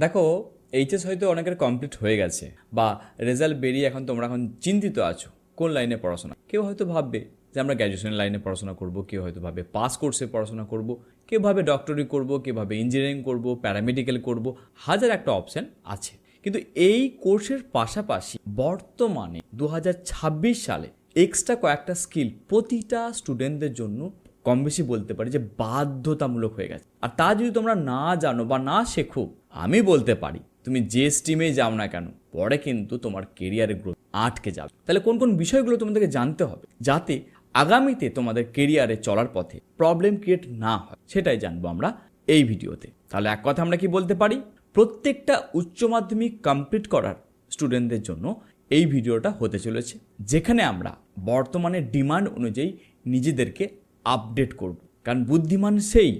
দেখো, এইচএস হয়তো অনেকের কমপ্লিট হয়ে গেছে বা রেজাল্ট বেরিয়ে তোমরা এখন চিন্তিত আছো কোন লাইনে পড়াশোনা। কেউ হয়তো ভাববে যে আমরা গ্র্যাজুয়েশন লাইনে পড়াশোনা করব, কেউ হয়তো ভাবে পাস কোর্সে পড়াশোনা করব, কেউ ভাবে ডক্টরি করব, কেউ ভাবে ইঞ্জিনিয়ারিং করব, প্যারামেডিক্যাল করব, হাজার একটা অপশান আছে। কিন্তু এই কোর্সের পাশাপাশি বর্তমানে 2026 সালে এক্সট্রা কয়েকটা স্কিল প্রতিটা স্টুডেন্টদের জন্য কম বেশি বলতে পারি যে বাধ্যতামূলক হয়ে গেছে। আর তা যদি তোমরা না জানো বা না শেখো, আমি বলতে পারি তুমি যে স্ট্রিমে যাও না কেন, পরে কিন্তু তোমার কেরিয়ারের গ্রোথ আটকে যাবে। তাহলে কোন কোন বিষয়গুলো তোমাদেরকে জানতে হবে যাতে আগামীতে তোমাদের কেরিয়ারে চলার পথে প্রবলেম ক্রিয়েট না হয়, সেটাই জানবো আমরা এই ভিডিওতে। তাহলে এক কথা আমরা কি বলতে পারি, প্রত্যেকটা উচ্চ মাধ্যমিক কমপ্লিট করার স্টুডেন্টদের জন্য এই ভিডিওটা হতে চলেছে, যেখানে আমরা বর্তমানে ডিমান্ড অনুযায়ী নিজেদেরকে আপডেট করব। কারণ বুদ্ধিমান সেই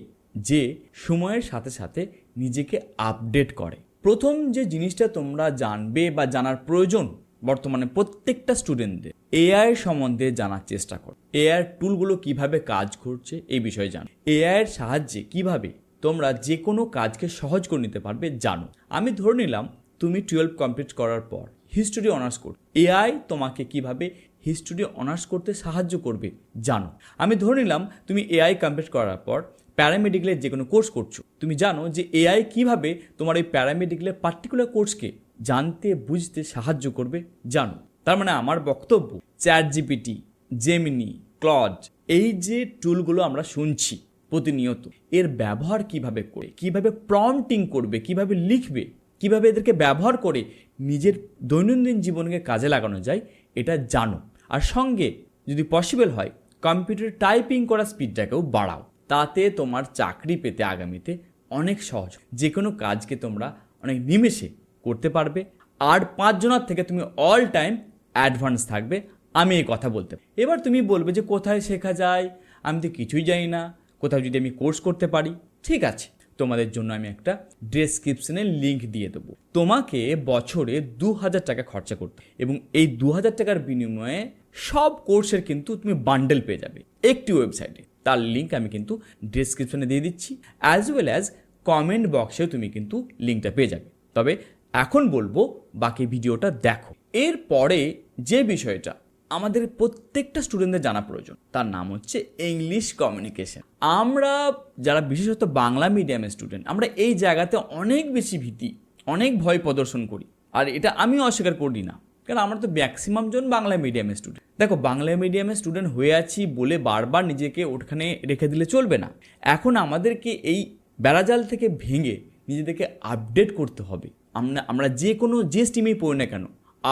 যে সময়ের সাথে সাথে নিজেকে আপডেট করে। প্রথম যে জিনিসটা তোমরা জানবে বা জানার প্রয়োজন বর্তমানে প্রত্যেকটা স্টুডেন্টদের, এআই সম্বন্ধে জানার চেষ্টা করো। এআই টুলগুলো কিভাবে কাজ করছে এই বিষয়ে জানো। এআইয়ের সাহায্যে কিভাবে তোমরা যে কোনো কাজকে সহজ করে নিতে পারবে জানো। আমি ধরে নিলাম তুমি 12 কমপ্লিট করার পর হিস্টোরি অনার্স করো, এআই তোমাকে কিভাবে হিস্টোরি অনার্স করতে সাহায্য করবে জানো। আমি ধরে নিলাম তুমি এআই কমপ্লিট করার পর প্যারামেডিক্যালের যে কোনো কোর্স করছো, তুমি জানো যে এআই কিভাবে তোমার এই প্যারামেডিক্যালের পার্টিকুলার কোর্সকে জানতে বুঝতে সাহায্য করবে জানো। তার মানে আমার বক্তব্য, চ্যাটজিপিটি, জেমিনি, ক্লড, এই যে টুলগুলো আমরা শুনছি প্রতিনিয়ত, এর ব্যবহার কিভাবে করে, কিভাবে প্রম্পটিং করবে, কিভাবে লিখবে, কিভাবে এদেরকে ব্যবহার করে নিজের দৈনন্দিন জীবনকে কাজে লাগানো যায়, এটা জানো। আর সঙ্গে যদি পসিবল হয় কম্পিউটার টাইপিং করার স্পিডটাকেও বাড়াও। তাতে তোমার চাকরি পেতে আগামীতে অনেক সহজ, যে কোনো কাজকে তোমরা অনেক নিমেষে করতে পারবে। আর 5 জনের থেকে তুমি অল টাইম অ্যাডভান্স থাকবে, আমি এই কথা বলতে। এবার তুমি বলবে যে কোথায় শেখা যায়, আমি তো কিছুই জানি না, কোথাও যদি আমি কোর্স করতে পারি। ঠিক আছে, তোমাদের জন্য আমি একটা ডেসক্রিপশনে লিঙ্ক দিয়ে দেবো। তোমাকে বছরে 2000 টাকা খরচা করতে, এবং এই 2000 টাকার বিনিময়ে সব কোর্সের কিন্তু তুমি বান্ডেল পেয়ে যাবে একটি ওয়েবসাইটে। তার লিঙ্ক আমি কিন্তু ডেসক্রিপশনে দিয়ে দিচ্ছি, অ্যাজ ওয়েল অ্যাজ কমেন্ট বক্সেও তুমি কিন্তু লিঙ্কটা পেয়ে যাবে। তবে এখন বলবো বাকি ভিডিওটা দেখো। এরপরে যে বিষয়টা আমাদের প্রত্যেকটা স্টুডেন্টদের জানা প্রয়োজন, তার নাম হচ্ছে ইংলিশ কমিউনিকেশন। আমরা যারা বিশেষত বাংলা মিডিয়ামের স্টুডেন্ট, আমরা এই জায়গাতে অনেক বেশি ভীতি, অনেক ভয় প্রদর্শন করি। আর এটা আমি অস্বীকার করি না, কারণ আমরা তো ম্যাক্সিমাম জন বাংলা মিডিয়ামের স্টুডেন্ট। দেখো, বাংলা মিডিয়ামের স্টুডেন্ট হয়ে আছি বলে বারবার নিজেকে ওখানে রেখে দিলে চলবে না। এখন আমাদেরকে এই বেড়াজাল থেকে ভেঙে নিজেদেরকে আপডেট করতে হবে। আমরা যে স্ট্রিমেই পড়ি না কেন,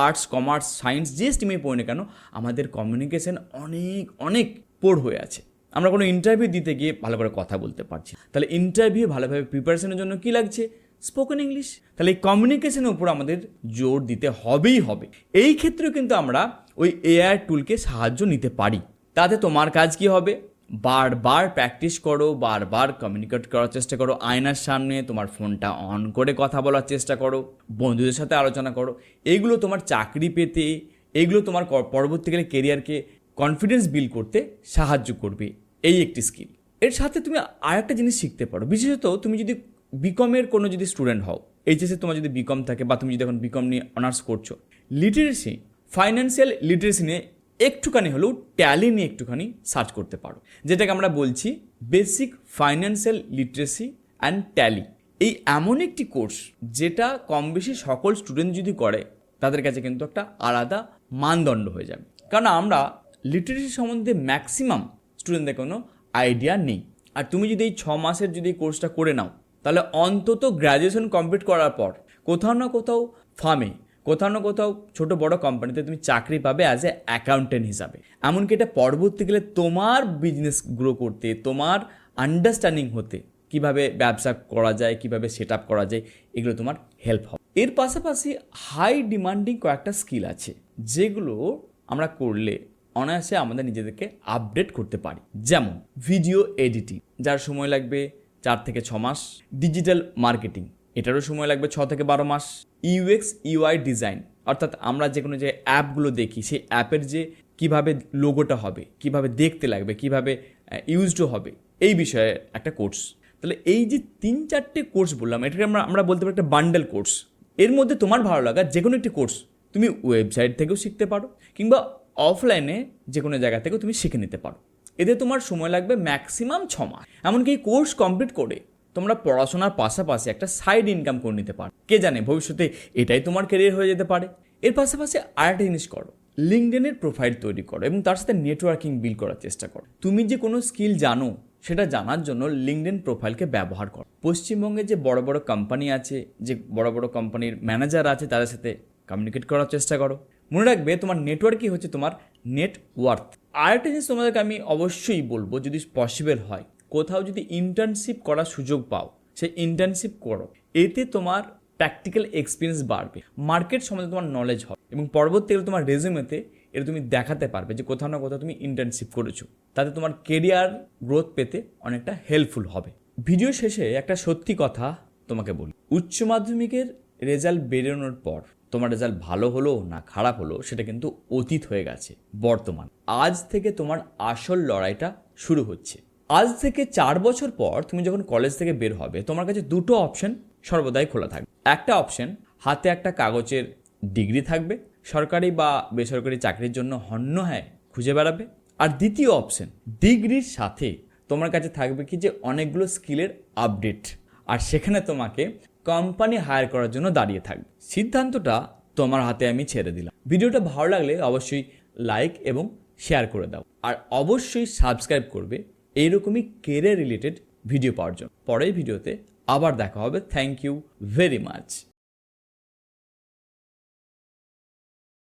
আর্টস, কমার্স, সায়েন্স, যে স্ট্রিমেই পড়ি না কেন, আমাদের কমিউনিকেশন অনেক অনেক পোর হয়ে আছে। আমরা কোনো ইন্টারভিউ দিতে গিয়ে ভালো করে কথা বলতে পারছি। তাহলে ইন্টারভিউ ভালোভাবে প্রিপারেশনের জন্য কি লাগছে? Spoken English. তাহলে এই কমিউনিকেশনের উপর আমাদের জোর দিতে হবেই হবে। এই ক্ষেত্রেও কিন্তু আমরা ওই এআই টুলকে সাহায্য নিতে পারি। তাতে তোমার কাজ কি হবে? বারবার প্র্যাকটিস করো, বারবার কমিউনিকেট করার চেষ্টা করো, আয়নার সামনে তোমার ফোনটা অন করে কথা বলার চেষ্টা করো, বন্ধুদের সাথে আলোচনা করো। এইগুলো তোমার চাকরি পেতে, এইগুলো তোমার পরবর্তীকালে কেরিয়ারকে কনফিডেন্স বিল্ড করতে সাহায্য করবে। এই একটি স্কিল। এর সাথে তুমি আরেকটা জিনিস শিখতে পারো, বিশেষত তুমি যদি বিকমের কোনো যদি স্টুডেন্ট হও, এইচএসে তোমার যদি বিকম থাকে, বা তুমি যদি এখন বিকম নিয়ে অনার্স করছো, লিটারেসি, ফাইন্যান্সিয়াল লিটারেসি নিয়ে একটুখানি হলেও ট্যালি নিয়ে একটুখানি সার্চ করতে পারো, যেটাকে আমরা বলছি basic financial literacy and tally. এই এমন একটি কোর্স যেটা কম বেশি সকল স্টুডেন্ট যদি করে, তাদের কাছে কিন্তু একটা আলাদা মানদণ্ড হয়ে যাবে। কারণ আমরা লিটারেসি সম্বন্ধে ম্যাক্সিমাম স্টুডেন্টদের কোনো আইডিয়া নেই। আর তুমি যদি এই 6 মাসের যদি কোর্সটা করে নাও, তাহলে অন্তত গ্র্যাজুয়েশন কমপ্লিট করার পর কোথাও না কোথাও ফার্মে, কোথাও না কোথাও ছোটো বড়ো কোম্পানিতে তুমি চাকরি পাবে অ্যাজ এ অ্যাকাউন্টেন্ট হিসাবে। এমনকি এটা পরবর্তীকালে তোমার বিজনেস গ্রো করতে, তোমার আন্ডারস্ট্যান্ডিং হতে, কিভাবে ব্যবসা করা যায়, কিভাবে সেট আপ করা যায়, এগুলো তোমার হেল্প হবে। এর পাশাপাশি হাই ডিমান্ডিং কয়েকটা স্কিল আছে যেগুলো আমরা করলে অনায়াসে আমাদের নিজেদেরকে আপডেট করতে পারি। যেমন ভিডিও এডিটিং, যার সময় লাগবে 4 থেকে 6 মাস। ডিজিটাল মার্কেটিং, এটারও সময় লাগবে 6 থেকে 12 মাস। ইউএক্স ইউআই ডিজাইন, অর্থাৎ আমরা যে কোনো যে অ্যাপগুলো দেখি, সেই অ্যাপের যে কিভাবে লোগোটা হবে, কিভাবে দেখতে লাগবে, কিভাবে ইউজডও হবে, এই বিষয়ে একটা কোর্স। তাহলে এই যে 3-4টে কোর্স বললাম, এটাকে আমরা বলতে পারি একটা বান্ডেল কোর্স। এর মধ্যে তোমার ভালো লাগা যে কোনো একটি কোর্স তুমি ওয়েবসাইট থেকেও শিখতে পারো, কিংবা অফলাইনে যে কোনো জায়গা থেকেও তুমি শিখে নিতে পারো। এতে তোমার সময় লাগবে ম্যাক্সিমাম 6 মাস। এমনকি এই কোর্স কমপ্লিট করে তোমরা পড়াশোনার পাশাপাশি একটা সাইড ইনকাম করে নিতে পারো। কে জানে ভবিষ্যতে এটাই তোমার ক্যারিয়ার হয়ে যেতে পারে। এর পাশাপাশি আরেকটা জিনিস করো, লিঙ্কডইনের প্রোফাইল তৈরি করো এবং তার সাথে নেটওয়ার্কিং বিল্ড করার চেষ্টা করো। তুমি যে কোনো স্কিল জানো সেটা জানার জন্য লিঙ্কডইন প্রোফাইলকে ব্যবহার করো। পশ্চিমবঙ্গে যে বড় বড় কোম্পানি আছে, যে বড় বড় কোম্পানির ম্যানেজার আছে, তাদের সাথে কমিউনিকেট করার চেষ্টা করো। মনে রাখবে তোমার নেটওয়ার্কই হচ্ছে তোমার নেটওয়ার্থ। আরেকটা জিনিস তোমাদেরকে আমি অবশ্যই বলবো, যদি পসিবল হয় কোথাও যদি ইন্টার্নশিপ করার সুযোগ পাও, সেই ইন্টার্নশিপ করো। এতে তোমার প্র্যাকটিক্যাল এক্সপিরিয়েন্স বাড়বে, মার্কেট সম্বন্ধে তোমার নলেজ হবে এবং পরবর্তীকালে তোমার রেজুমেতে এটা তুমি দেখাতে পারবে যে কোথাও না কোথাও তুমি ইন্টার্নশিপ করেছো। তাতে তোমার কেরিয়ার গ্রোথ পেতে অনেকটা হেল্পফুল হবে। ভিডিও শেষে একটা সত্যি কথা তোমাকে বলি, উচ্চ মাধ্যমিকের রেজাল্ট বেরোনোর পর তোমার রেজাল্ট ভালো হলো না খারাপ হলো সেটা কিন্তু অতীত হয়ে গেছে। বর্তমান আজ থেকে তোমার আসল লড়াইটা শুরু হচ্ছে। আজ থেকে 4 বছর পর তুমি যখন কলেজ থেকে বের হবে, তোমার কাছে দুটো অপশন সর্বদাই খোলা থাকবে। একটা অপশন, হাতে একটা কাগজের ডিগ্রি থাকবে, সরকারি বা বেসরকারি চাকরির জন্য হ্যাঁ খুঁজে বেড়াবে। আর দ্বিতীয় অপশন, ডিগ্রির সাথে তোমার কাছে থাকবে কি যে অনেকগুলো স্কিলের আপডেট, আর সেখানে তোমাকে কোম্পানি হায়ার করার জন্য দাঁড়িয়ে থাকবে। সিদ্ধান্তটা তোমার হাতে আমি ছেড়ে দিলাম। ভিডিওটা ভালো লাগলে অবশ্যই লাইক এবং শেয়ার করে দাও, আর অবশ্যই সাবস্ক্রাইব করবে এইরকমই কেরিয়ার রিলেটেড ভিডিও পাওয়ার জন্য। পরের ভিডিওতে আবার দেখা হবে। Thank you very much.